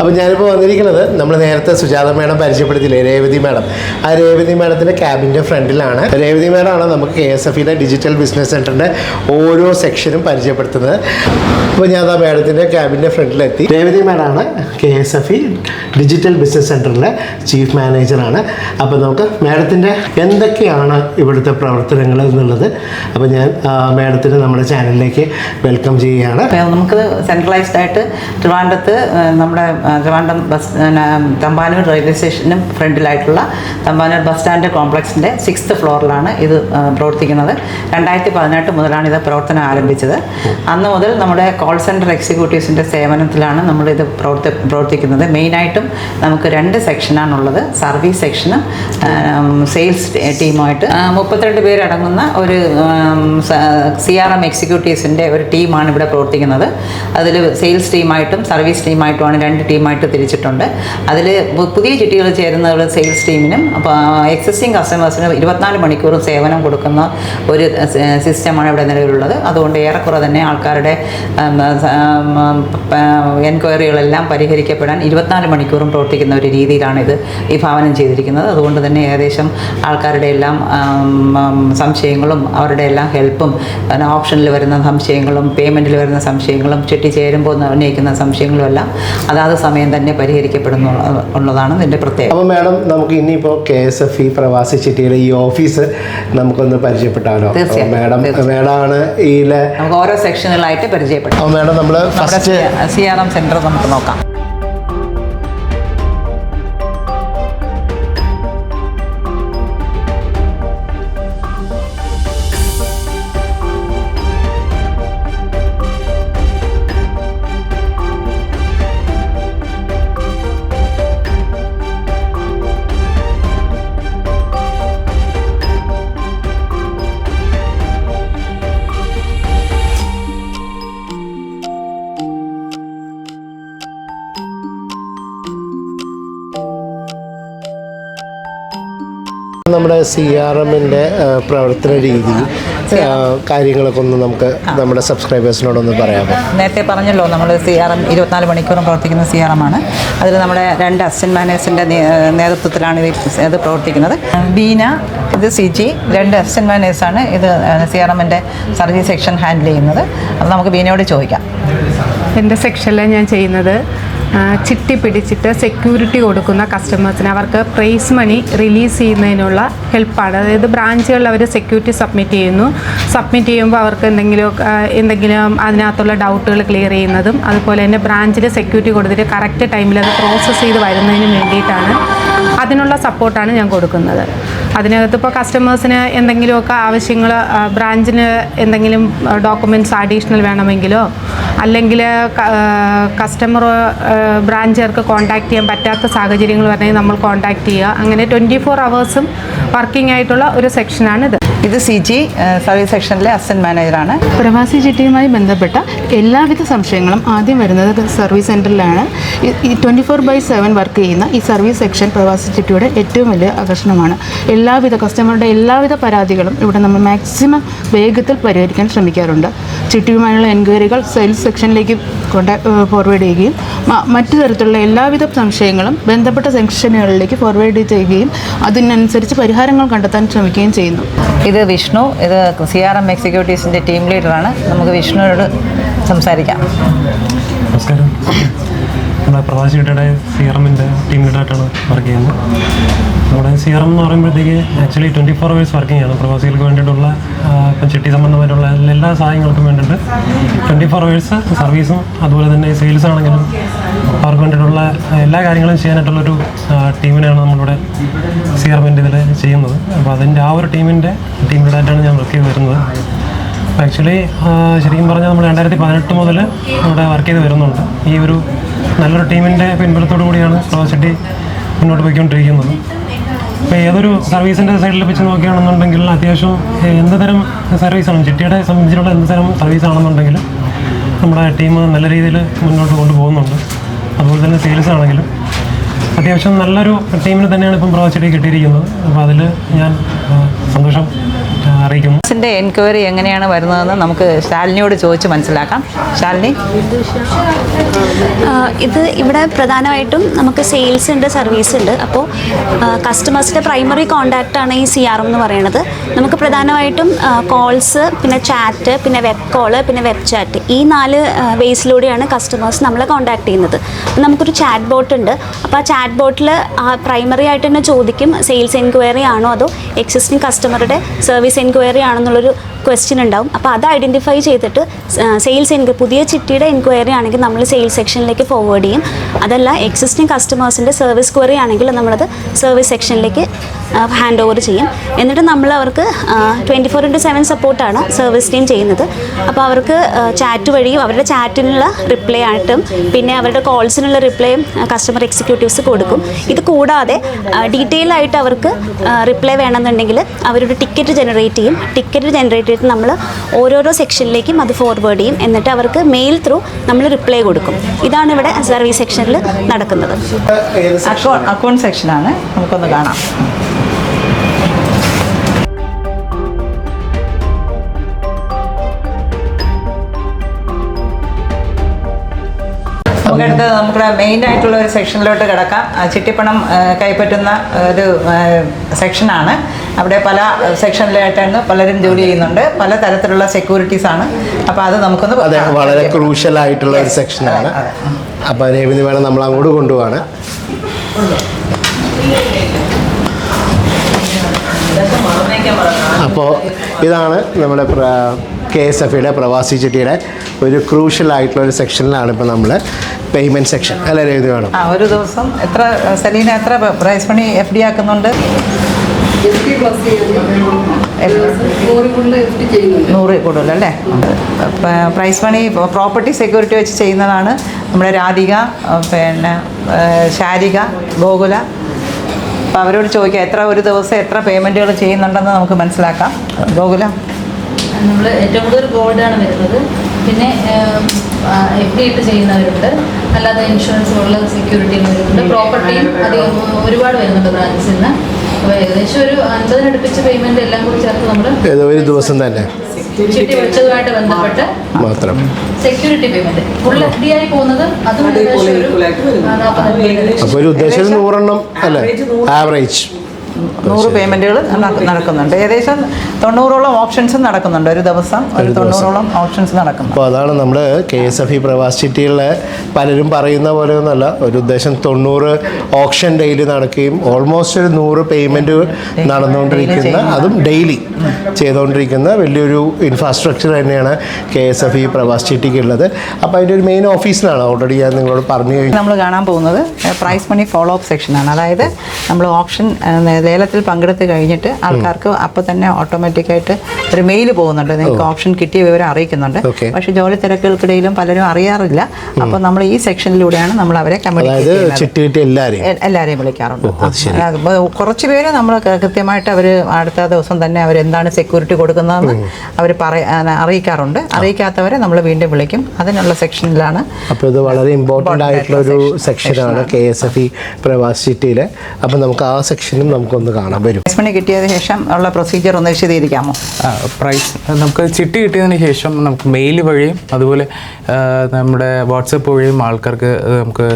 അപ്പോൾ ഞാനിപ്പോൾ വന്നിരിക്കുന്നത് നമ്മൾ നേരത്തെ സുജാത മേഡം പരിചയപ്പെടുത്തിയില്ലേ, രേവതി മേഡം. ആ രേവതി മേഡത്തിൻ്റെ ക്യാബിൻ്റെ ഫ്രണ്ടിലാണ്. രേവതി മേഡമാണ് നമുക്ക് KSFEയുടെ ഡിജിറ്റൽ ബിസിനസ് സെൻറ്ററിൻ്റെ ഓരോ സെക്ഷനും പരിചയപ്പെടുത്തുന്നത്. അപ്പോൾ ഞാൻ ആ മേഡത്തിൻ്റെ ക്യാബിൻ്റെ ഫ്രണ്ടിലെത്തി. രേവതി മേഡമാണ് KSFE ഡിജിറ്റൽ ബിസിനസ് സെൻറ്ററിലെ ചീഫ് മാനേജറാണ്. അപ്പോൾ നമുക്ക് മേഡത്തിൻ്റെ എന്തൊക്കെയാണ് ഇവിടുത്തെ പ്രവർത്തനങ്ങൾ എന്നുള്ളത് അപ്പോൾ ഞാൻ മേഡത്തിന് നമ്മുടെ ചാനലിലേക്ക് വെൽക്കം ചെയ്യുകയാണ്. നമുക്ക് സെൻട്രലൈസ്ഡ് ആയിട്ട് ട്രിവാൻഡ്രത്ത് നമ്മുടെ ട്രിവാൻഡ്രം തമ്പാനൂർ റെയിൽവേ സ്റ്റേഷനും ഫ്രണ്ടിലായിട്ടുള്ള തമ്പാനൂർ ബസ് സ്റ്റാൻഡ് കോംപ്ലക്സിൻ്റെ 6th ഫ്ലോറിലാണ് ഇത് പ്രവർത്തിക്കുന്നത്. 2018 മുതലാണ് ഇത് പ്രവർത്തനം ആരംഭിച്ചത്. അന്ന് മുതൽ നമ്മുടെ കോൾ സെൻറ്റർ എക്സിക്യൂട്ടീവ്സിൻ്റെ സേവനത്തിലാണ് നമ്മളിത് പ്രവർത്തിക്കുന്നത്. മെയിനായിട്ടും നമുക്ക് 2 സെക്ഷനാണുള്ളത്. സർവീസ് സെക്ഷനും സെയിൽസ് ടീമുമായിട്ട് 32 പേരടങ്ങുന്ന ഒരു CRM എക്സിക്യൂട്ടീവ്സിൻ്റെ ഒരു ടീമാണ് ഇവിടെ പ്രവർത്തിക്കുന്നത്. അതിൽ സെയിൽസ് ടീമായിട്ടും സർവീസ് ടീമായിട്ടുമാണ് 2 ടീമായിട്ട് തിരിച്ചിട്ടുണ്ട്. അതിൽ പുതിയ ചിട്ടികൾ ചേരുന്നവർ സെയിൽസ് ടീമിനും അപ്പോൾ എക്സിസ്റ്റിംഗ് കസ്റ്റമേഴ്സിന് 24 മണിക്കൂറും സേവനം കൊടുക്കുന്ന ഒരു സിസ്റ്റമാണ് ഇവിടെ നിലവിലുള്ളത്. അതുകൊണ്ട് ഏറെക്കുറെ തന്നെ ആൾക്കാരുടെ എൻക്വയറികളെല്ലാം പരിഹരിക്കപ്പെടാൻ 24 മണിക്കൂറും പ്രവർത്തിക്കുന്ന ഒരു രീതിയിലാണ് ഇത് വിഭാവനം ചെയ്തിരിക്കുന്നത്. അതുകൊണ്ട് തന്നെ ഏകദേശം ആൾക്കാരുടെ എല്ലാം സംശയങ്ങളും അവരുടെ എല്ലാം ഹെൽപ്പും ഓപ്ഷനിൽ വരുന്ന സംശയങ്ങളും പേയ്മെൻറ്റിൽ വരുന്ന സംശയങ്ങളും ചിട്ടി ചേരുമ്പോൾ ഉന്നയിക്കുന്ന സംശയങ്ങളും എല്ലാം അതാത് സമയം തന്നെ പരിഹരിക്കപ്പെടുന്നുള്ളതാണ് ഇതിൻ്റെ പ്രത്യേകത. അപ്പോൾ മാഡം നമുക്ക് ഇനിയിപ്പോൾ KSFE പ്രവാസി ചിട്ടിയുടെ ഈ ഓഫീസ് നമുക്കൊന്ന് പരിചയപ്പെട്ടാലോ? മേഡമാണ് നമുക്ക് ഓരോ സെക്ഷനുകളായിട്ട് പരിചയപ്പെടും. അപ്പോൾ മാഡം നമ്മൾ ഫസ്റ്റ് CRM സെൻറ്റർ നമുക്ക് നോക്കാം. നമ്മുടെ CRMൻ്റെ പ്രവർത്തന രീതി കാര്യങ്ങളൊക്കെ ഒന്ന് നമുക്ക് നമ്മുടെ സബ്സ്ക്രൈബേഴ്സിനോടൊന്ന് പറയാമോ? നേരത്തെ പറഞ്ഞല്ലോ, നമ്മൾ CRM 24 മണിക്കൂറും പ്രവർത്തിക്കുന്ന CRM ആണ്. അതിൽ നമ്മുടെ 2 അസിസ്റ്റന്റ് മാനേജേഴ്സിൻ്റെ നേതൃത്വത്തിലാണ് ഇത് പ്രവർത്തിക്കുന്നത്. ബീന, ഇത് CG, 2 അസിസ്റ്റന്റ് മാനേജേഴ്സാണ് ഇത് CRMൻ്റെ സർവീസ് സെക്ഷൻ ഹാൻഡിൽ ചെയ്യുന്നത്. അപ്പോൾ നമുക്ക് ബീനയോട് ചോദിക്കാം. എൻ്റെ സെക്ഷനിൽ ഞാൻ ചെയ്യുന്നത് ചിട്ടി പിടിച്ചിട്ട് സെക്യൂരിറ്റി കൊടുക്കുന്ന കസ്റ്റമേഴ്സിന് അവർക്ക് പ്രൈസ് മണി റിലീസ് ചെയ്യുന്നതിനുള്ള ഹെൽപ്പാണ്. അതായത് ബ്രാഞ്ചുകളിൽ അവർ സെക്യൂരിറ്റി സബ്മിറ്റ് ചെയ്യുമ്പോൾ അവർക്ക് എന്തെങ്കിലും അതിനകത്തുള്ള ഡൗട്ടുകൾ ക്ലിയർ ചെയ്യുന്നതും അതുപോലെ തന്നെ ബ്രാഞ്ചിൽ സെക്യൂരിറ്റി കൊടുത്തിട്ട് കറക്റ്റ് ടൈമിൽ അത് പ്രോസസ്സ് ചെയ്ത് വരുന്നതിന് വേണ്ടിയിട്ടാണ്, അതിനുള്ള സപ്പോർട്ടാണ് ഞാൻ കൊടുക്കുന്നത്. അതിനകത്ത് ഇപ്പോൾ കസ്റ്റമേഴ്സിന് എന്തെങ്കിലുമൊക്കെ ആവശ്യങ്ങൾ, ബ്രാഞ്ചിന് എന്തെങ്കിലും ഡോക്യുമെൻറ്റ്സ് അഡീഷണൽ വേണമെങ്കിലോ അല്ലെങ്കിൽ കസ്റ്റമർ ബ്രാഞ്ചുകാർക്ക് കോൺടാക്റ്റ് ചെയ്യാൻ പറ്റാത്ത സാഹചര്യങ്ങൾ വരണമെങ്കിൽ നമ്മൾ കോൺടാക്റ്റ് ചെയ്യുക. അങ്ങനെ 24 hours വർക്കിംഗ് ആയിട്ടുള്ള ഒരു സെക്ഷനാണിത്. ഇത് CG സർവീസ് സെക്ഷനിലെ അസിസ്റ്റന്റ് മാനേജറാണ്. പ്രവാസി ചിട്ടിയുമായി ബന്ധപ്പെട്ട എല്ലാവിധ സംശയങ്ങളും ആദ്യം വരുന്നത് സർവീസ് സെൻറ്ററിലാണ്. ഈ 24/7 വർക്ക് ചെയ്യുന്ന ഈ സർവീസ് സെക്ഷൻ പ്രവാസി ചിട്ടിയുടെ ഏറ്റവും വലിയ ആകർഷണമാണ്. കസ്റ്റമറുടെ എല്ലാവിധ പരാതികളും ഇവിടെ നമ്മൾ മാക്സിമം വേഗത്തിൽ പരിഹരിക്കാൻ ശ്രമിക്കാറുണ്ട്. ചിട്ടിയുമായുള്ള എൻക്വയറികൾ സെയിൽസ് സെക്ഷനിലേക്ക് ഫോർവേഡ് ചെയ്യുകയും മറ്റു തരത്തിലുള്ള എല്ലാവിധ സംശയങ്ങളും ബന്ധപ്പെട്ട സെക്ഷനുകളിലേക്ക് ഫോർവേഡ് ചെയ്യുകയും അതിനനുസരിച്ച് പരിഹാരങ്ങൾ കണ്ടെത്താൻ ശ്രമിക്കുകയും ചെയ്യുന്നു. ഇത് വിഷ്ണു, ഇത് CRM എക്സിക്യൂട്ടീവ്സിൻ്റെ ടീം ലീഡറാണ്. നമുക്ക് വിഷ്ണുവിനോട് സംസാരിക്കാം. നമസ്കാരം. നമ്മുടെ പ്രവാസി ചിട്ടിയുടെ CRMൻ്റെ ടീം ലീഡറായിട്ടാണ് വർക്ക് ചെയ്യുന്നത്. നമ്മുടെ CRM എന്ന് പറയുമ്പോഴത്തേക്ക് ആക്ച്വലി 24 hours വർക്കിംഗ് ആണ്. പ്രവാസികൾക്ക് വേണ്ടിയിട്ടുള്ള ഇപ്പം ചിട്ടി സംബന്ധമായിട്ടുള്ള എല്ലാ സഹായങ്ങൾക്കും വേണ്ടിയിട്ട് 24 hours സർവീസും അതുപോലെ തന്നെ സെയിൽസ് ആണെങ്കിലും അവർക്ക് വേണ്ടിയിട്ടുള്ള എല്ലാ കാര്യങ്ങളും ചെയ്യാനായിട്ടുള്ളൊരു ടീമിനെയാണ് നമ്മളിവിടെ CRMൻ്റെ ഇതിൽ ചെയ്യുന്നത്. അപ്പോൾ അതിൻ്റെ ആ ഒരു ടീം ലീഡറായിട്ടാണ് ഞാൻ വർക്ക് ചെയ്ത് വരുന്നത്. ആക്ച്വലി ശരിക്കും പറഞ്ഞാൽ നമ്മൾ 2018 മുതൽ ഇവിടെ വർക്ക് ചെയ്ത് വരുന്നുണ്ട്. ഈ ഒരു നല്ലൊരു ടീമിൻ്റെ പിൻബലത്തോടു കൂടിയാണ് പ്രവാസി ചിട്ടി മുന്നോട്ട് പോയിക്കൊണ്ടിരിക്കുന്നത്. ഇപ്പോൾ ഏതൊരു സർവീസിൻ്റെ സൈഡിൽ വെച്ച് നോക്കുകയാണെന്നുണ്ടെങ്കിൽ അത്യാവശ്യം എന്ത് തരം സർവീസാണ് ചിട്ടിയുടെ സംബന്ധിച്ചിട്ടുള്ള എന്ത് തരം സർവീസാണെന്നുണ്ടെങ്കിലും നമ്മുടെ ടീം നല്ല രീതിയിൽ മുന്നോട്ട് കൊണ്ടുപോകുന്നുണ്ട്. അതുപോലെ തന്നെ സെയിൽസ് ആണെങ്കിലും അത്യാവശ്യം നല്ലൊരു ടീമിന് തന്നെയാണ് ഇപ്പം പ്രവാസി ചിട്ടി കിട്ടിയിരിക്കുന്നത്. അപ്പോൾ അതിൽ ഞാൻ സന്തോഷം അറിയിക്കുന്നു. സെയിൽസിൻ്റെ എൻക്വയറി എങ്ങനെയാണ് വരുന്നതെന്ന് നമുക്ക് ശാലിനിയോട് ചോദിച്ച് മനസ്സിലാക്കാം. ശാലിനി, ഇത് ഇവിടെ പ്രധാനമായിട്ടും നമുക്ക് സെയിൽസ് ഉണ്ട്, സർവീസ് ഉണ്ട്. അപ്പോൾ കസ്റ്റമേഴ്സിൻ്റെ പ്രൈമറി കോൺടാക്റ്റ് ആണ് ഈ CRM എന്ന് പറയുന്നത്. നമുക്ക് പ്രധാനമായിട്ടും കോൾസ്, പിന്നെ ചാറ്റ്, പിന്നെ വെബ് കോള്, പിന്നെ വെബ് ചാറ്റ്, ഈ 4 വേസിലൂടെയാണ് കസ്റ്റമേഴ്സ് നമ്മളെ കോൺടാക്ട് ചെയ്യുന്നത്. അപ്പോൾ നമുക്കൊരു ചാറ്റ് ബോട്ട് ഉണ്ട്. അപ്പോൾ ആ ചാറ്റ് ബോട്ടിൽ പ്രൈമറി ആയിട്ട് തന്നെ ചോദിക്കും സെയിൽസ് എൻക്വയറി ആണോ അതോ എക്സിസ്റ്റിംഗ് കസ്റ്റമറുടെ സർവീസ് എൻക്വയറി ആണോ എന്നുള്ളൊരു ക്വസ്റ്റ്യൻ ഉണ്ടാവും. അപ്പോൾ അത് ഐഡൻറ്റിഫൈ ചെയ്തിട്ട് പുതിയ ചിട്ടിയുടെ എൻക്വയറി ആണെങ്കിൽ നമ്മൾ സെയിൽസ് സെക്ഷനിലേക്ക് ഫോർവേഡ് ചെയ്യും. അതല്ല എക്സിസ്റ്റിംഗ് കസ്റ്റമേഴ്സിൻ്റെ സർവീസ് ക്വയറി ആണെങ്കിൽ നമ്മളത് സർവീസ് സെക്ഷനിലേക്ക് ഹാൻഡ് ഓവർ ചെയ്യും. എന്നിട്ട് നമ്മൾ അവർക്ക് 24/7 സപ്പോർട്ടാണ് സർവീസ് ടീം ചെയ്യുന്നത്. അപ്പോൾ അവർക്ക് ചാറ്റ് വഴിയും അവരുടെ ചാറ്റിനുള്ള റിപ്ലൈ ആയിട്ടും പിന്നെ അവരുടെ കോൾസിനുള്ള റിപ്ലൈയും കസ്റ്റമർ എക്സിക്യൂട്ടീവ്സ് കൊടുക്കും. ഇത് കൂടാതെ ഡീറ്റെയിൽ ആയിട്ട് അവർക്ക് റിപ്ലൈ വേണമെന്നുണ്ടെങ്കിൽ അവരൊരു ടിക്കറ്റ് ജനറേറ്റ് ചെയ്യും. ടിക്കറ്റ് ജനറേറ്റ് ചെയ്തിട്ട് നമ്മൾ ഓരോരോ സെക്ഷനിലേക്കും അത് ഫോർവേഡ് ചെയ്യും. എന്നിട്ട് അവർക്ക് മെയിൽ ത്രൂ നമ്മൾ റിപ്ലൈ കൊടുക്കും. ഇതാണ് ഇവിടെ സർവീസ് സെക്ഷനിൽ നടക്കുന്നത്. അക്കൗണ്ട് സെക്ഷനാണ്, നമുക്കൊന്ന് കാണാം. നമുക്കടുത്ത് നമ്മുടെ മെയിൻ ആയിട്ടുള്ള ഒരു സെക്ഷനിലോട്ട് കിടക്കാം. ചിട്ടിപ്പണം കൈപ്പറ്റുന്ന ഒരു സെക്ഷനാണ്. അവിടെ പല സെക്ഷനിലായിട്ടാണ് പലരും ജോലി ചെയ്യുന്നുണ്ട്. പല തരത്തിലുള്ള സെക്യൂരിറ്റീസ് ആണ്. അപ്പോൾ അത് നമുക്കൊന്ന് വളരെ ക്രൂഷ്യൽ ആയിട്ടുള്ള ഒരു സെക്ഷനാണ്. അപ്പോൾ രേവതി മേഡം നമ്മൾ അങ്ങോട്ട് കൊണ്ടുപോവാണ്. അപ്പോൾ ഇതാണ് നമ്മുടെ KSFEയുടെ പ്രവാസി ചിട്ടിയുടെ ഒരു ക്രൂഷ്യൽ ആയിട്ടുള്ള ഒരു സെക്ഷനിലാണ് ഇപ്പോൾ നമ്മൾ പേയ്മെൻറ്റ് സെക്ഷൻ അല്ലേ രേവതി മേഡം? ഒരു ദിവസം എത്ര സെലീന എത്ര പ്രൈസ് മണി FD ആക്കുന്നുണ്ട്? 100 കൂടുതലല്ലേ? പ്രൈസ് മണി പ്രോപ്പർട്ടി സെക്യൂരിറ്റി വെച്ച് ചെയ്യുന്നതാണ് നമ്മുടെ രാധിക, പിന്നെ ശാരിക, ഗോകുല. അപ്പോൾ അവരോട് ചോദിക്കാം ഒരു ദിവസം എത്ര പേയ്മെൻറ്റുകൾ ചെയ്യുന്നുണ്ടെന്ന് നമുക്ക് മനസ്സിലാക്കാം. ഗോകുല, നമ്മൾ ഏറ്റവും കൂടുതൽ ഗോൾഡാണ് വരുന്നത്. പിന്നെ FD ഇട്ട് ചെയ്യുന്നവരുണ്ട്, അല്ലാതെ ഇൻഷുറൻസ് പോലുള്ള സെക്യൂരിറ്റി വരുന്നുണ്ട്, പ്രോപ്പർട്ടിയും അധികം ഒരുപാട് വരുന്നുണ്ട് ബ്രാഞ്ചസിൽ നിന്ന്. അപ്പോൾ ഏകദേശം ഒരു 50 അടുപ്പിച്ച് പേയ്മെൻറ്റ് എല്ലാം കൂടി ചേർത്ത് നമ്മൾ ഒരു ദിവസം തന്നെ ചിട്ടി വെച്ചതുമായിട്ട് ബന്ധപ്പെട്ട് മാത്രം സെക്യൂരിറ്റി പേയ്മെൻറ്റ് ഫുൾ FD ആയി പോകുന്നത് അതും ഏകദേശം ഒരു 40. അപ്പോൾ ഒരു ഉദ്ദേശം 100 അല്ലേ ആവറേജ് 100 പേയ്മെൻറ്റുകൾ നടക്കുന്നുണ്ട്. ഏകദേശം 90ഓളം ഓപ്ഷൻസും നടക്കുന്നുണ്ട്. ഒരു ദിവസം ഒരു 90ഓളം ഓപ്ഷൻസ് നടക്കുന്നു. അപ്പോൾ അതാണ് നമ്മൾ KSFE പ്രവാസി ചിട്ടികളിൽ പലരും പറയുന്ന പോലെ ഒന്നല്ല. ഒരു ഉദ്ദേശം 90 ഓപ്ഷൻ ഡെയിലി നടക്കുകയും ഓൾമോസ്റ്റ് ഒരു 100 പേയ്മെൻറ്റ് നടന്നുകൊണ്ടിരിക്കുന്ന, അതും ഡെയിലി ചെയ്തുകൊണ്ടിരിക്കുന്ന വലിയൊരു ഇൻഫ്രാസ്ട്രക്ചർ തന്നെയാണ് KSFE പ്രവാസി ചിട്ടിക്കുള്ളത്. അപ്പോൾ അതിൻ്റെ ഒരു മെയിൻ ഓഫീസിലാണ് ഓൾറെഡി ഞാൻ നിങ്ങളോട് പറഞ്ഞു കഴിഞ്ഞു. നമ്മൾ കാണാൻ പോകുന്നത് പ്രൈസ് മണി ഫോളോ അപ്പ് സെക്ഷനാണ്. അതായത് നമ്മൾ ഓപ്ഷൻ ലേലത്തിൽ പങ്കെടുത്ത് കഴിഞ്ഞിട്ട് ആൾക്കാർക്ക് അപ്പോൾ തന്നെ ഓട്ടോമാറ്റിക്കായിട്ട് ഒരു മെയിൽ പോകുന്നുണ്ട്, നിങ്ങൾക്ക് ഓപ്ഷൻ കിട്ടിയ വിവരം അറിയിക്കുന്നുണ്ട്. പക്ഷേ ജോലി തിരക്കുകൾക്കിടയിലും പലരും അറിയാറില്ല. അപ്പോൾ നമ്മൾ ഈ സെക്ഷനിലൂടെയാണ് നമ്മൾ അവരെ കമ്മ്യൂണിക്കേറ്റ് എല്ലാവരെയും വിളിക്കാറുണ്ട്. കുറച്ച് പേര് നമ്മൾ കൃത്യമായിട്ട് അവർ അടുത്ത ദിവസം തന്നെ അവരെന്താണ് സെക്യൂരിറ്റി കൊടുക്കുന്നതെന്ന് അവർ അറിയിക്കാറുണ്ട്. അറിയിക്കാത്തവരെ നമ്മൾ വീണ്ടും വിളിക്കും. അതിനുള്ള സെക്ഷനിലാണ്. അപ്പോൾ ഇത് വളരെ ഇമ്പോർട്ടൻ്റ് ആയിട്ടുള്ള ഒരു സെക്ഷനാണ് KSFE പ്രവാസി ചിട്ടിയിൽ. അപ്പോൾ നമുക്ക് ആ സെക്ഷനും നമുക്കൊന്ന് കാണാൻ വരും. പ്രൈസ് മണി കിട്ടിയതിന് ശേഷം ഉള്ള പ്രൊസീജിയർ ഒന്ന് വിശദീകരിക്കാമോ? പ്രൈസ് നമുക്ക് ചിട്ടി കിട്ടിയതിന് ശേഷം നമുക്ക് മെയിൽ വഴിയും അതുപോലെ നമ്മുടെ വാട്സപ്പ് വഴിയും ആൾക്കാർക്ക് നമുക്ക്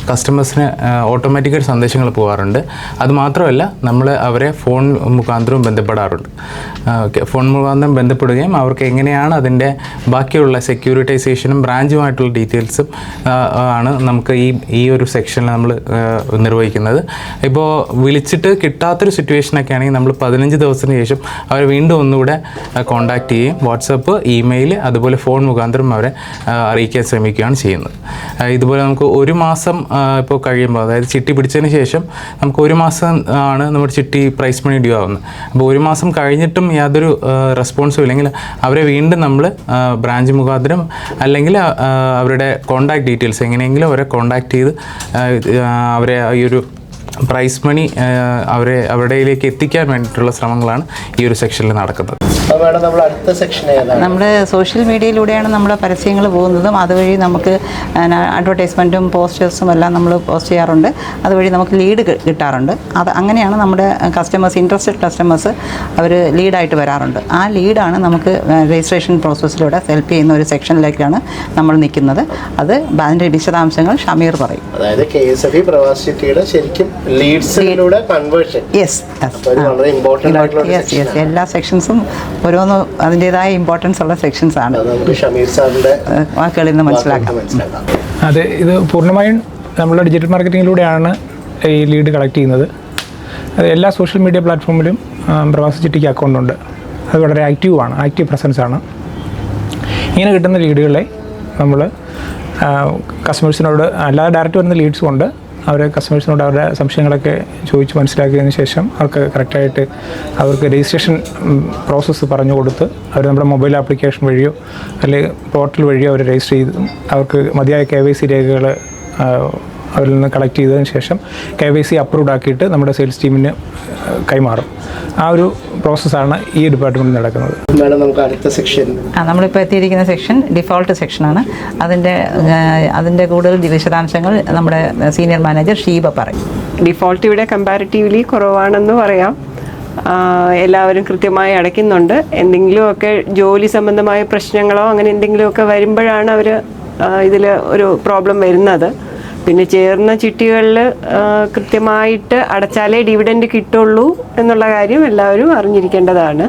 കസ്റ്റമേഴ്സിന് ഓട്ടോമാറ്റിക്കായിട്ട് സന്ദേശങ്ങൾ പോകാറുണ്ട്. അതുമാത്രമല്ല നമ്മൾ അവരെ ഫോൺ മുഖാന്തരവും ബന്ധപ്പെടാറുണ്ട്. ഫോൺ മുഖാന്തരം ബന്ധപ്പെടുകയും അവർക്ക് എങ്ങനെയാണ് അതിൻ്റെ ബാക്കിയുള്ള സെക്യൂരിറ്റൈസേഷനും ബ്രാഞ്ചുമായിട്ടുള്ള ഡീറ്റെയിൽസും ആണ് നമുക്ക് ഈ ഒരു സെക്ഷനിൽ നമ്മൾ നിർവഹിക്കുന്നത്. ഇപ്പോൾ വിളിച്ചിട്ട് കിട്ടാത്തൊരു സിറ്റുവേഷനൊക്കെ ആണെങ്കിൽ നമ്മൾ 15 ദിവസത്തിന് ശേഷം അവരെ വീണ്ടും ഒന്നുകൂടെ കോൺടാക്റ്റ് ചെയ്യും. വാട്സപ്പ്, ഇമെയിൽ, അതുപോലെ ഫോൺ മുഖാന്തരം അവരെ അറിയിക്കാൻ ശ്രമിക്കുകയാണ് ചെയ്യുന്നത്. ഇതുപോലെ നമുക്ക് 1 മാസം ഇപ്പോൾ കഴിയുമ്പോൾ, അതായത് ചിട്ടി പിടിച്ചതിന് ശേഷം നമുക്ക് 1 മാസം ആണ് നമ്മുടെ ചിട്ടി പ്രൈസ് മണി ഡ്യൂ ആവുന്നത്. അപ്പോൾ 1 മാസം കഴിഞ്ഞിട്ടും യാതൊരു റെസ്പോൺസും ഇല്ലെങ്കിൽ അവരെ വീണ്ടും നമ്മൾ ബ്രാഞ്ച് മുഖാന്തരം അല്ലെങ്കിൽ അവരുടെ കോൺടാക്ട് ഡീറ്റെയിൽസ് എങ്ങനെയെങ്കിലും അവരെ കോൺടാക്ട് ചെയ്ത് അവരെ ഈ ഒരു പ്രൈസ് മണി അവരുടെയിലേക്ക് എത്തിക്കാൻ വേണ്ടിയിട്ടുള്ള ശ്രമങ്ങളാണ് ഈ ഒരു സെക്ഷനിൽ നടക്കുന്നത്. അപ്പോൾ മാഡം നമ്മൾ അടുത്ത സെക്ഷൻ ഏതാണ്? നമ്മുടെ സോഷ്യൽ മീഡിയയിലൂടെയാണ് നമ്മുടെ പരസ്യങ്ങൾ പോകുന്നതും അതുവഴി നമുക്ക് അഡ്വർടൈസ്മെൻറ്റും പോസ്റ്റേഴ്സും എല്ലാം നമ്മൾ പോസ്റ്റ് ചെയ്യാറുണ്ട്. അതുവഴി നമുക്ക് ലീഡ് കിട്ടാറുണ്ട്. അത് അങ്ങനെയാണ് നമ്മുടെ കസ്റ്റമേഴ്സ്, ഇൻട്രസ്റ്റഡ് കസ്റ്റമേഴ്സ് അവർ ലീഡായിട്ട് വരാറുണ്ട്. ആ ലീഡാണ് നമുക്ക് രജിസ്ട്രേഷൻ പ്രോസസ്സിലൂടെ ഹെൽപ്പ് ചെയ്യുന്ന ഒരു സെക്ഷനിലേക്കാണ് നമ്മൾ നിൽക്കുന്നത്. അത് അതിൻ്റെ വിശദാംശങ്ങൾ ഷമീർ പറയും. അതായത് KSFE പ്രവാസി ചിട്ടിയുടെ ശരിക്കും ലീഡ്സിലൂടെ കൺവേർഷൻ. യെസ്, വളരെ ഇമ്പോർട്ടൻ്റ് ആയിട്ടുള്ള എല്ലാ സെക്ഷൻസും ഓരോന്നും അതിൻ്റെതായ ഇമ്പോർട്ടൻസ് ഉള്ള സെക്ഷൻസ് ആണ്. നമുക്ക് ഷമീർ സാറിൻ്റെ വാക്കുകളിൽ നിന്ന് മനസ്സിലാക്കാം. അതെ, ഇത് പൂർണ്ണമായും നമ്മളുടെ ഡിജിറ്റൽ മാർക്കറ്റിങ്ങിലൂടെയാണ് ഈ ലീഡ് കളക്ട് ചെയ്യുന്നത്. അത് എല്ലാ സോഷ്യൽ മീഡിയ പ്ലാറ്റ്ഫോമിലും പ്രവാസി ചിട്ടിക്ക് അക്കൗണ്ടുണ്ട്. അത് വളരെ ആക്റ്റീവ് പ്രസൻസ് ആണ്. ഇങ്ങനെ കിട്ടുന്ന ലീഡുകളെ നമ്മൾ കസ്റ്റമേഴ്സിനോട് അല്ലാതെ ഡയറക്റ്റ് വരുന്ന ലീഡ്സും ഉണ്ട്. അവർ കസ്റ്റമേഴ്സിനോട് അവരുടെ സംശയങ്ങളൊക്കെ ചോദിച്ച് മനസ്സിലാക്കിയതിന് ശേഷം അവർക്ക് കറക്റ്റായിട്ട് അവർക്ക് രജിസ്ട്രേഷൻ പ്രോസസ്സ് പറഞ്ഞു കൊടുത്ത് അവർ നമ്മുടെ മൊബൈൽ ആപ്ലിക്കേഷൻ വഴിയോ അല്ലെങ്കിൽ പോർട്ടൽ വഴിയോ അവർ രജിസ്റ്റർ ചെയ്ത് അവർക്ക് മതിയായ KYC രേഖകൾ അവരിൽ നിന്ന് കളക്ട് ചെയ്തതിന് ശേഷം KYC അപ്രൂവ്ഡ് ആക്കിയിട്ട് നമ്മുടെ സെയിൽസ് ടീമിന് കൈമാറും. ആ ഒരു പ്രോസസ്സാണ് ഈ ഡിപ്പാർട്ട്മെൻറ്റിൽ നടക്കുന്നത്. മാഡം നമുക്ക് അടുത്ത സെക്ഷൻ, നമ്മളിപ്പോൾ എത്തിയിരിക്കുന്ന സെക്ഷൻ ഡിഫോൾട്ട് സെക്ഷനാണ്. അതിൻ്റെ കൂടുതൽ വിശദാംശങ്ങൾ നമ്മുടെ സീനിയർ മാനേജർ ഷീബ പറയും. ഡിഫോൾട്ട് ഇവിടെ കമ്പാരിറ്റീവ്ലി കുറവാണെന്ന് പറയാം. എല്ലാവരും കൃത്യമായി അടയ്ക്കുന്നുണ്ട്. എന്തെങ്കിലുമൊക്കെ ജോലി സംബന്ധമായ പ്രശ്നങ്ങളോ അങ്ങനെ എന്തെങ്കിലുമൊക്കെ വരുമ്പോഴാണ് അവർ ഇതിൽ ഒരു പ്രോബ്ലം വരുന്നത്. പിന്നെ ചേർന്ന ചിട്ടികളിൽ കൃത്യമായിട്ട് അടച്ചാലേ ഡിവിഡൻഡ് കിട്ടുള്ളൂ എന്നുള്ള കാര്യം എല്ലാവരും അറിഞ്ഞിരിക്കേണ്ടതാണ്.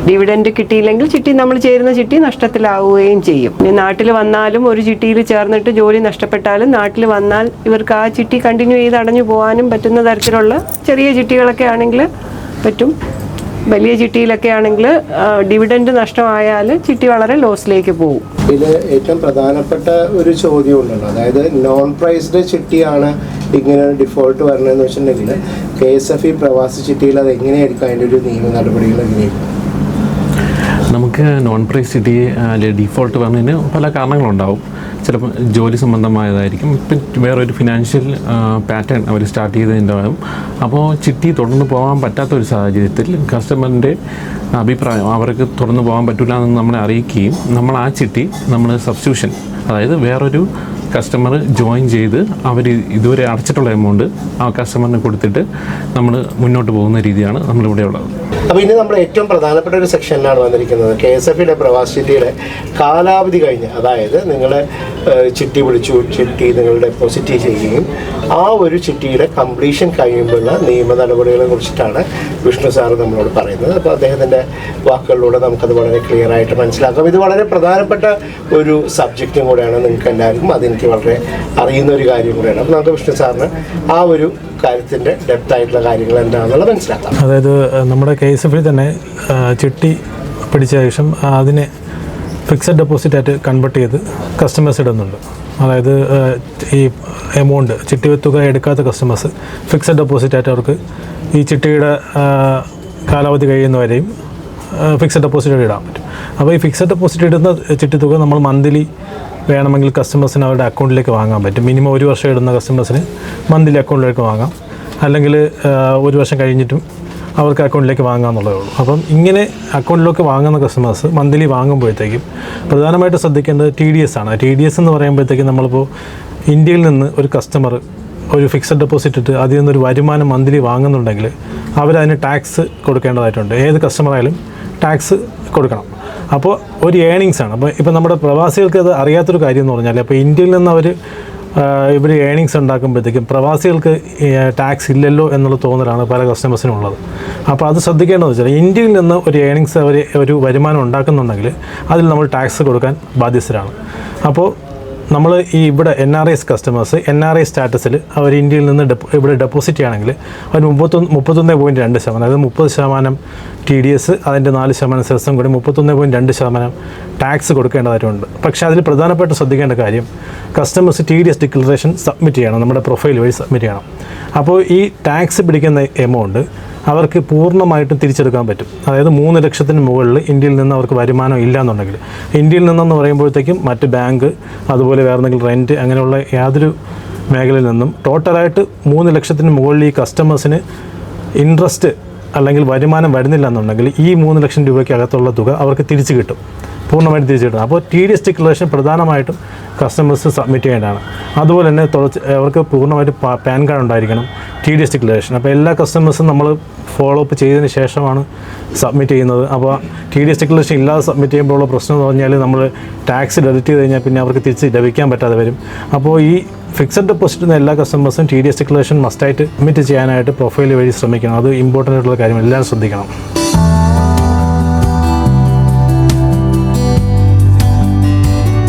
ഡിവിഡൻഡ് കിട്ടിയില്ലെങ്കിൽ നമ്മൾ ചേരുന്ന ചിട്ടി നഷ്ടത്തിലാവുകയും ചെയ്യും. ഇനി നാട്ടിൽ വന്നാലും ഒരു ചിട്ടിയിൽ ചേർന്നിട്ട് ജോലി നഷ്ടപ്പെട്ടാലും നാട്ടിൽ വന്നാൽ ഇവർക്ക് ആ ചിട്ടി കണ്ടിന്യൂ ചെയ്ത് അടഞ്ഞു പോകാനും പറ്റുന്ന തരത്തിലുള്ള ചെറിയ ചിട്ടികളൊക്കെ ആണെങ്കിൽ പറ്റും. വലിയ ചിട്ടിയിലൊക്കെ ആണെങ്കിൽ ഡിവിഡൻഡ് നഷ്ടമായാൽ ചിട്ടി വളരെ ലോസിലേക്ക് പോകും. ഇതിൽ ഏറ്റവും പ്രധാനപ്പെട്ട ഒരു ചോദ്യം ഉണ്ടല്ലോ, അതായത് നോൺ പ്രൈസ്ഡ് ചിട്ടിയാണ് ഇങ്ങനെ ഡിഫോൾട്ട് വരണമെന്ന് വെച്ചിട്ടുണ്ടെങ്കിൽ KSFE പ്രവാസി ചിട്ടിയിൽ അത് എങ്ങനെയായിരിക്കും അതിൻ്റെ ഒരു നിയമ നടപടികൾ എങ്ങനെയായിരിക്കും? നമുക്ക് നോൺ പ്രൈസ് ചിട്ടി ഡിഫോൾട്ട് വന്നതിന് പല കാരണങ്ങളുണ്ടാവും. ചിലപ്പോൾ ജോലി സംബന്ധമായതായിരിക്കും, വേറൊരു ഫിനാൻഷ്യൽ പാറ്റേൺ അവർ സ്റ്റാർട്ട് ചെയ്തതിൻ്റെയും. അപ്പോൾ ചിട്ടി തുടർന്ന് പോകാൻ പറ്റാത്ത ഒരു സാഹചര്യത്തിൽ കസ്റ്റമറിൻ്റെ അഭിപ്രായം അവർക്ക് തുറന്നു പോകാൻ പറ്റില്ല എന്ന് നമ്മളെ അറിയിക്കുകയും നമ്മൾ ആ ചിട്ടി നമ്മൾ സബ്സ്റ്റിറ്റ്യൂഷൻ, അതായത് വേറൊരു കസ്റ്റമർ ജോയിൻ ചെയ്ത് അവർ ഇതുവരെ അടച്ചിട്ടുള്ള എമൗണ്ട് ആ കസ്റ്റമറിന് കൊടുത്തിട്ട് നമ്മൾ മുന്നോട്ട് പോകുന്ന രീതിയാണ് നമ്മളിവിടെ ഉള്ളത്. അപ്പോൾ ഇനി നമ്മൾ ഏറ്റവും പ്രധാനപ്പെട്ട ഒരു സെക്ഷനിലാണ് വന്നിരിക്കുന്നത്. KSFEയുടെ പ്രവാസി ചിട്ടിയുടെ കാലാവധി കഴിഞ്ഞ്, അതായത് നിങ്ങൾ ചിട്ടി വിളിച്ചു, ചിട്ടി നിങ്ങൾ ഡെപ്പോസിറ്റ് ചെയ്യുകയും ആ ഒരു ചിട്ടിയുടെ കംപ്ലീഷൻ കഴിയുമ്പോഴുള്ള നിയമ നടപടികളെ കുറിച്ചിട്ടാണ് വിഷ്ണു സാറ് നമ്മളോട് പറയുന്നത്. അപ്പോൾ അദ്ദേഹത്തിൻ്റെ വാക്കുകളിലൂടെ നമുക്കത് വളരെ ക്ലിയർ ആയിട്ട് മനസ്സിലാക്കാം. ഇത് വളരെ പ്രധാനപ്പെട്ട ഒരു സബ്ജക്റ്റും കൂടെയാണ്, നിങ്ങൾക്ക് എല്ലാവർക്കും അതെനിക്ക് വളരെ അറിയുന്ന ഒരു കാര്യം കൂടെയാണ്. അപ്പോൾ നമുക്ക് വിഷ്ണു സാറിന് ആ ഒരു കാര്യത്തിൻ്റെ ഡെപ്ത് ആയിട്ടുള്ള കാര്യങ്ങൾ എന്താണെന്നുള്ളത് മനസ്സിലാക്കാം. അതായത് നമ്മുടെ KSFE തന്നെ ചിട്ടി പിടിച്ച ശേഷം അതിനെ ഫിക്സഡ് ഡെപ്പോസിറ്റ് ആയിട്ട് കൺവേർട്ട് ചെയ്ത് കസ്റ്റമേഴ്സ് ഇടുന്നുണ്ട്. അതായത് ഈ എമൗണ്ട് ചിട്ടി തുക എടുക്കാത്ത കസ്റ്റമേഴ്സ് ഫിക്സഡ് ഡെപ്പോസിറ്റ് ആയിട്ട് അവർക്ക് ഈ ചിട്ടിയുടെ കാലാവധി കഴിയുന്നവരെയും ഫിക്സഡ് ഡെപ്പോസിറ്റ് ഇടാൻ പറ്റും. അപ്പോൾ ഈ ഫിക്സഡ് ഡെപ്പോസിറ്റ് ഇടുന്ന ചിട്ടി തുക നമ്മൾ മന്ത്ലി വേണമെങ്കിൽ കസ്റ്റമേഴ്സിന് അവരുടെ അക്കൗണ്ടിലേക്ക് വാങ്ങാൻ പറ്റും. മിനിമം 1 വർഷം ഇടുന്ന കസ്റ്റമേഴ്സിന് മന്ത്ലി അക്കൗണ്ടിലേക്ക് വാങ്ങാം, അല്ലെങ്കിൽ 1 വർഷം കഴിഞ്ഞിട്ടും അവർക്ക് അക്കൗണ്ടിലേക്ക് വാങ്ങാമെന്നുള്ളതേ ഉള്ളൂ. അപ്പം ഇങ്ങനെ അക്കൗണ്ടിലേക്ക് വാങ്ങുന്ന കസ്റ്റമേഴ്സ് മന്ത്ലി വാങ്ങുമ്പോഴത്തേക്കും പ്രധാനമായിട്ട് ശ്രദ്ധിക്കേണ്ടത് TDS ആണ്. TDS എന്ന് പറയുമ്പോഴത്തേക്കും നമ്മളിപ്പോൾ ഇന്ത്യയിൽ നിന്ന് ഒരു കസ്റ്റമർ ഒരു ഫിക്സഡ് ഡെപ്പോസിറ്റ് ഇട്ട് അതിൽ നിന്നൊരു വരുമാനം മന്ത്ലി വാങ്ങുന്നുണ്ടെങ്കിൽ അവരതിന് ടാക്സ് കൊടുക്കേണ്ടതായിട്ടുണ്ട്. ഏത് കസ്റ്റമറായാലും ടാക്സ് കൊടുക്കണം. അപ്പോൾ ഒരു ഏണിങ്സ് ആണ്. അപ്പോൾ ഇപ്പോൾ നമ്മുടെ പ്രവാസികൾക്ക് അത് അറിയാത്തൊരു കാര്യം എന്ന് പറഞ്ഞാൽ, അപ്പോൾ ഇന്ത്യയിൽ നിന്ന് ഇവർ ഏണിങ്സ് ഉണ്ടാക്കുമ്പോഴത്തേക്കും പ്രവാസികൾക്ക് ടാക്സ് ഇല്ലല്ലോ എന്നുള്ള തോന്നലാണ് പല കസ്റ്റമേഴ്സിനും ഉള്ളത്. അപ്പോൾ അത് ശ്രദ്ധിക്കേണ്ടതെന്ന് വെച്ചാൽ ഇന്ത്യയിൽ നിന്ന് ഒരു ഏണിങ്സ് അവർ ഒരു വരുമാനം ഉണ്ടാക്കുന്നുണ്ടെങ്കിൽ അതിൽ നമ്മൾ ടാക്സ് കൊടുക്കാൻ ബാധ്യസ്ഥരാണ്. അപ്പോൾ നമ്മൾ ഈ ഇവിടെ NRIs കസ്റ്റമേഴ്സ് NRI സ്റ്റാറ്റസിൽ അവർ ഇന്ത്യയിൽ നിന്ന് ഇവിടെ ഡെപ്പോസിറ്റ് ചെയ്യുകയാണെങ്കിൽ അവർ 31.2%, അതായത് 30% TDS, അതിൻ്റെ 4% സെസ്സും കൂടി 31.2% ടാക്സ് കൊടുക്കേണ്ടതായിട്ടുണ്ട്. പക്ഷേ അതിൽ പ്രധാനപ്പെട്ട ശ്രദ്ധിക്കേണ്ട കാര്യം കസ്റ്റമേഴ്സ് TDS ഡിക്ലറേഷൻ സബ്മിറ്റ് ചെയ്യണം, നമ്മുടെ പ്രൊഫൈൽ വഴി സബ്മിറ്റ് ചെയ്യണം. അപ്പോൾ ഈ ടാക്സ് പിടിക്കുന്ന എമൗണ്ട് അവർക്ക് പൂർണ്ണമായിട്ടും തിരിച്ചെടുക്കാൻ പറ്റും. അതായത് 3 ലക്ഷത്തിന് മുകളിൽ ഇന്ത്യയിൽ നിന്ന് അവർക്ക് വരുമാനം ഇല്ല എന്നുണ്ടെങ്കിൽ, ഇന്ത്യയിൽ നിന്നെന്ന് പറയുമ്പോഴത്തേക്കും മറ്റ് ബാങ്ക്, അതുപോലെ വേറെ എന്തെങ്കിലും റെൻറ്റ്, അങ്ങനെയുള്ള യാതൊരു മേഖലയിൽ നിന്നും ടോട്ടലായിട്ട് 3 ലക്ഷത്തിന് മുകളിൽ ഈ കസ്റ്റമേഴ്സിന് ഇൻട്രസ്റ്റ് അല്ലെങ്കിൽ വരുമാനം വരുന്നില്ല എന്നുണ്ടെങ്കിൽ ഈ 3 ലക്ഷം രൂപയ്ക്കകത്തുള്ള തുക അവർക്ക് തിരിച്ചു കിട്ടും, പൂർണ്ണമായിട്ട് തിരിച്ചു കിട്ടും. അപ്പോൾ TDS ഡിക്ലറേഷൻ പ്രധാനമായിട്ടും കസ്റ്റമേഴ്സ് സബ്മിറ്റ് ചെയ്യേണ്ടതാണ്. അതുപോലെ തന്നെ അവർക്ക് പൂർണ്ണമായിട്ട് പാൻ കാർഡ് ഉണ്ടായിരിക്കണം, TDS ഡിക്ലറേഷൻ. അപ്പോൾ എല്ലാ കസ്റ്റമേഴ്സും നമ്മൾ ഫോളോ അപ്പ് ചെയ്തതിന് ശേഷമാണ് സബ്മിറ്റ് ചെയ്യുന്നത്. അപ്പോൾ TDS ഡിക്ലറേഷൻ ഇല്ലാതെ സബ്മിറ്റ് ചെയ്യുമ്പോഴുള്ള പ്രശ്നം എന്ന് പറഞ്ഞാൽ നമ്മൾ ടാക്സ് ഡെബിറ്റ് ചെയ്ത് കഴിഞ്ഞാൽ പിന്നെ അവർക്ക് തിരിച്ച് ലഭിക്കാൻ പറ്റാതെ വരും. അപ്പോൾ ഈ ഫിക്സഡ് ഡെപ്പോസിറ്റ് എല്ലാ കസ്റ്റമേഴ്സും TDS ഡിക്ലറേഷൻ മസ്റ്റായിട്ട് സബ്മിറ്റ് ചെയ്യാനായിട്ട് പ്രൊഫൈൽ വഴി ശ്രമിക്കണം. അത് ഇമ്പോർട്ടൻ്റ് ആയിട്ടുള്ള കാര്യം, എല്ലാവരും ശ്രദ്ധിക്കണം.